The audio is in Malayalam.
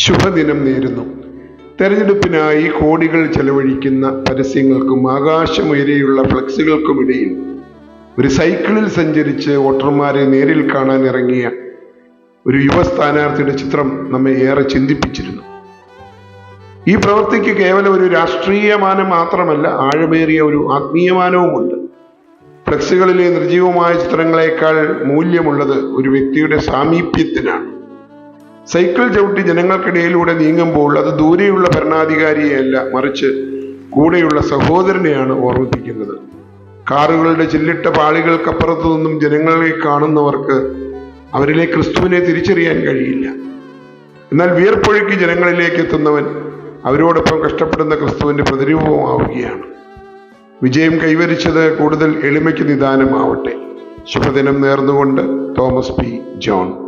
ശുഭദിനം നേരുന്നു. തെരഞ്ഞെടുപ്പിനായി കോടികൾ ചെലവഴിക്കുന്ന പരസ്യങ്ങൾക്കും ആകാശമുയരെയുള്ള ഫ്ലക്സുകൾക്കുമിടയിൽ ഒരു സൈക്കിളിൽ സഞ്ചരിച്ച് വോട്ടർമാരെ നേരിൽ കാണാൻ ഇറങ്ങിയ ഒരു യുവ സ്ഥാനാർത്ഥിയുടെ ചിത്രം നമ്മെ ഏറെ ചിന്തിപ്പിച്ചിരുന്നു. ഈ പ്രവൃത്തിക്ക് കേവലം ഒരു രാഷ്ട്രീയമാനം മാത്രമല്ല, ആഴമേറിയ ഒരു ആത്മീയമാനവുമുണ്ട്. ഫ്ലക്സുകളിലെ നിർജീവമായ ചിത്രങ്ങളെക്കാൾ മൂല്യമുള്ളത് ഒരു വ്യക്തിയുടെ സാമീപ്യത്തിനാണ്. സൈക്കിൾ ചവിട്ടി ജനങ്ങൾക്കിടയിലൂടെ നീങ്ങുമ്പോൾ അത് ദൂരെയുള്ള ഭരണാധികാരിയെയല്ല, മറിച്ച് കൂടെയുള്ള സഹോദരനെയാണ് ഓർമ്മിപ്പിക്കുന്നത്. കാറുകളുടെ ചില്ലിട്ട പാളികൾക്കപ്പുറത്തു നിന്നും ജനങ്ങളെ കാണുന്നവർക്ക് അവരിലെ ക്രിസ്തുവിനെ തിരിച്ചറിയാൻ കഴിയില്ല. എന്നാൽ വിയർപ്പൊഴുക്കി ജനങ്ങളിലേക്ക് എത്തുന്നവൻ അവരോടൊപ്പം കഷ്ടപ്പെടുന്ന ക്രിസ്തുവിന്റെ പ്രതിരൂപമാവുകയാണ്. വിജയം കൈവരിച്ചത് കൂടുതൽ എളിമയ്ക്ക് നിദാനമാവട്ടെ. ശുഭദിനം നേർന്നുകൊണ്ട് തോമസ് പി ജോൺ.